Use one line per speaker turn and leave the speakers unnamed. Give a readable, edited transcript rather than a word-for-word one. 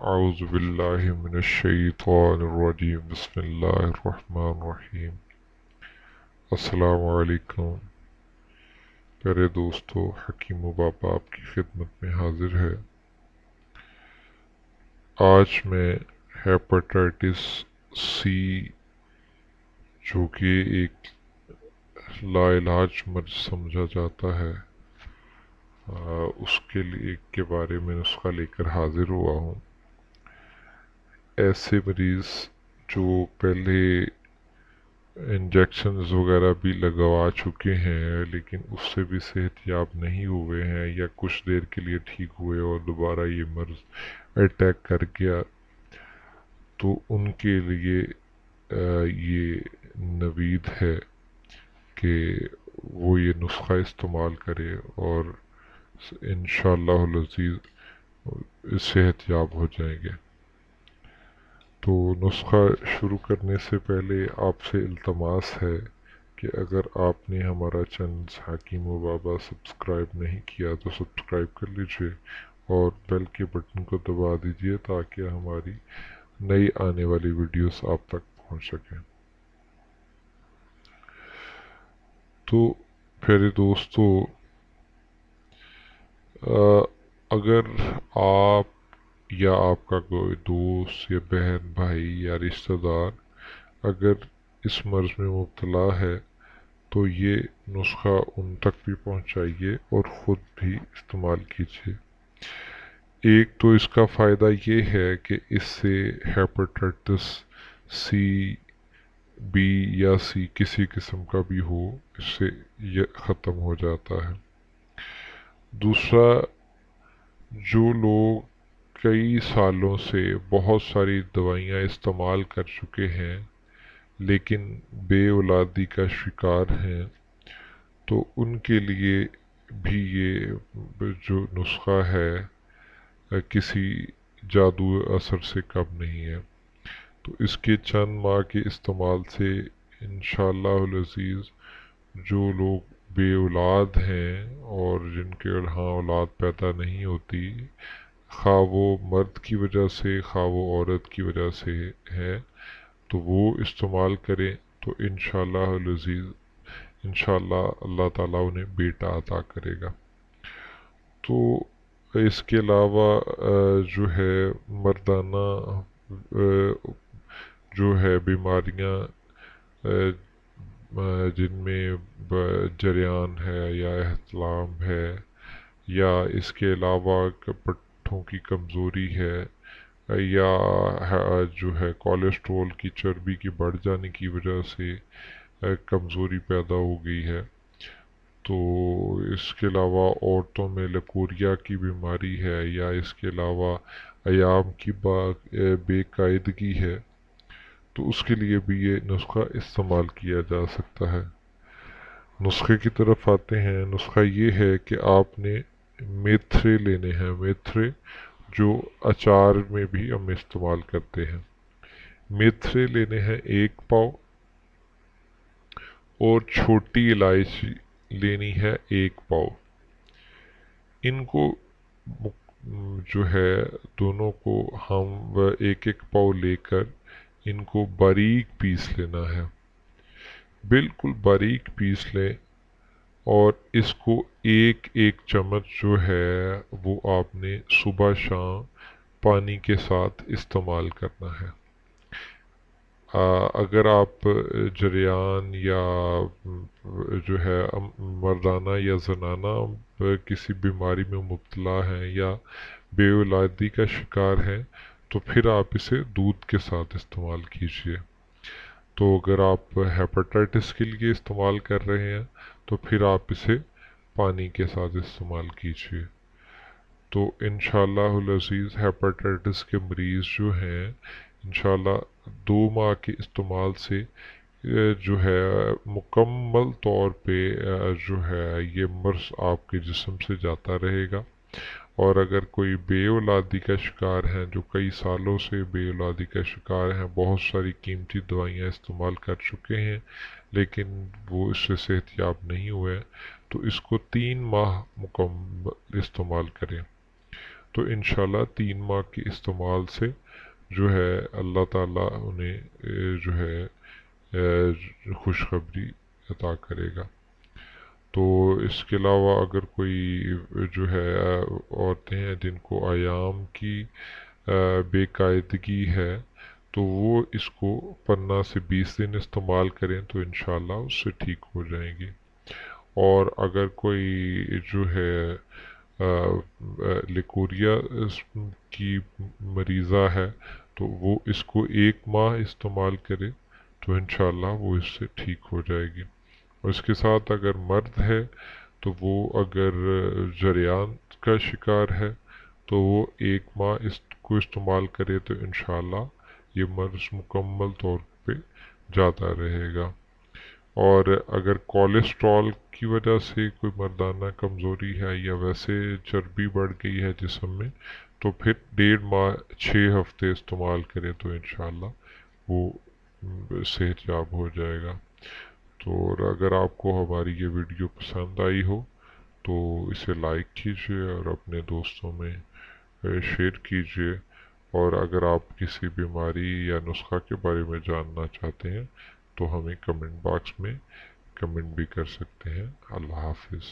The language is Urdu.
أعوذ بالله من الشيطان الرجيم بسم الله الرحمن الرحیم السلام علیکم پیارے دوستو، حکیم و بابا آپ کی خدمت میں حاضر ہے۔ آج میں ہیپاٹائٹس سی جو کہ ایک لا علاج مرض سمجھا جاتا ہے، اس کے بارے میں نسخہ لے کر حاضر ہوا ہوں۔ ایسے مریض جو پہلے انجیکشنز وغیرہ بھی لگوا چکے ہیں لیکن اس سے بھی صحت یاب نہیں ہوئے ہیں، یا کچھ دیر کے لیے ٹھیک ہوئے اور دوبارہ یہ مرض اٹیک کر گیا، تو ان کے لیے یہ نوید ہے کہ وہ یہ نسخہ استعمال کرے اور انشاءاللہ العزیز صحت یاب ہو جائیں گے۔ تو نسخہ شروع کرنے سے پہلے آپ سے التماس ہے کہ اگر آپ نے ہمارا چینل حکیم و بابا سبسکرائب نہیں کیا تو سبسکرائب کر لیجئے اور بیل کے بٹن کو دبا دیجئے تاکہ ہماری نئی آنے والی ویڈیوز آپ تک پہنچ سکیں۔ تو پیارے دوستو، اگر آپ یا آپ کا کوئی دوست یا بہن بھائی یا رشتہ دار اگر اس مرض میں مبتلا ہے تو یہ نسخہ ان تک بھی پہنچائیے اور خود بھی استعمال کیجیے۔ ایک تو اس کا فائدہ یہ ہے کہ اس سے ہیپاٹائٹس سی، بی یا سی کسی قسم کا بھی ہو، اس سے یہ ختم ہو جاتا ہے۔ دوسرا، جو لوگ کئی سالوں سے بہت ساری دوائیاں استعمال کر چکے ہیں لیکن بے اولادی کا شکار ہیں، تو ان کے لیے بھی یہ جو نسخہ ہے کسی جادو اثر سے کم نہیں ہے۔ تو اس کے چند ماہ کے استعمال سے انشاءاللہ العزیز جو لوگ بے اولاد ہیں اور جن کے ہاں اولاد پیدا نہیں ہوتی، خواہ وہ مرد کی وجہ سے خواہ وہ عورت کی وجہ سے ہے، تو وہ استعمال کریں تو انشاءاللہ العزیز انشاءاللہ اللہ تعالیٰ انہیں بیٹا عطا کرے گا۔ تو اس کے علاوہ جو ہے مردانہ جو ہے بیماریاں جن میں جریان ہے یا احتلام ہے، یا اس کے علاوہ پٹھوں کی کمزوری ہے، یا جو ہے کولیسٹرول کی چربی کی بڑھ جانے کی وجہ سے کمزوری پیدا ہو گئی ہے، تو اس کے علاوہ عورتوں میں لکوریا کی بیماری ہے، یا اس کے علاوہ ایام کی بے قاعدگی ہے، تو اس کے لیے بھی یہ نسخہ استعمال کیا جا سکتا ہے۔ نسخے کی طرف آتے ہیں۔ نسخہ یہ ہے کہ آپ نے میتھرے لینے ہیں، میتھرے جو اچار میں بھی ہم استعمال کرتے ہیں۔ میتھرے لینے ہیں 1 پاؤ، اور چھوٹی الائچی لینی ہے 1 پاؤ۔ ان کو جو ہے دونوں کو ہم 1 پاؤ لے کر ان کو باریک پیس لینا ہے، بالکل باریک پیس لیں، اور اس کو ایک چمچ جو ہے وہ آپ نے صبح شام پانی کے ساتھ استعمال کرنا ہے۔ اگر آپ جریان یا جو ہے مردانہ یا زنانہ کسی بیماری میں مبتلا ہیں یا بے اولادی کا شکار ہیں تو پھر آپ اسے دودھ کے ساتھ استعمال کیجیے۔ تو اگر آپ ہیپاٹائٹس کے لیے استعمال کر رہے ہیں تو پھر آپ اسے پانی کے ساتھ استعمال کیجیے۔ تو انشاءاللہ العزیز ہیپاٹائٹس کے مریض جو ہیں انشاءاللہ 2 ماہ کے استعمال سے جو ہے مکمل طور پہ جو ہے یہ مرض آپ کے جسم سے جاتا رہے گا۔ اور اگر کوئی بے اولادی کا شکار ہیں، جو کئی سالوں سے بے اولادی کا شکار ہیں، بہت ساری قیمتی دوائیاں استعمال کر چکے ہیں لیکن وہ اس سے صحت یاب نہیں ہوئے، تو اس کو 3 ماہ مکمل استعمال کریں۔ تو انشاءاللہ 3 ماہ کے استعمال سے جو ہے اللہ تعالیٰ انہیں جو ہے خوشخبری عطا کرے گا۔ تو اس کے علاوہ اگر کوئی جو ہے عورتیں ہیں جن کو ایام کی بے قاعدگی ہے، تو وہ اس کو 15 سے 20 دن استعمال کریں تو انشاءاللہ اس سے ٹھیک ہو جائیں گی۔ اور اگر کوئی جو ہے لیکوریا کی مریضہ ہے تو وہ اس کو 1 ماہ استعمال کرے تو انشاءاللہ وہ اس سے ٹھیک ہو جائے گی۔ اور اس کے ساتھ اگر مرد ہے تو وہ اگر جریان کا شکار ہے تو وہ 1 ماہ اس کو استعمال کرے تو انشاءاللہ یہ مرض مکمل طور پہ جاتا رہے گا۔ اور اگر کولیسٹرول کی وجہ سے کوئی مردانہ کمزوری ہے یا ویسے چربی بڑھ گئی ہے جسم میں تو پھر 1.5 ماہ 6 ہفتے استعمال کرے تو انشاءاللہ وہ صحت یاب ہو جائے گا۔ تو اور اگر آپ کو ہماری یہ ویڈیو پسند آئی ہو تو اسے لائک کیجیے اور اپنے دوستوں میں شیئر کیجیے، اور اگر آپ کسی بیماری یا نسخہ کے بارے میں جاننا چاہتے ہیں تو ہمیں کمنٹ باکس میں کمنٹ بھی کر سکتے ہیں۔ اللہ حافظ۔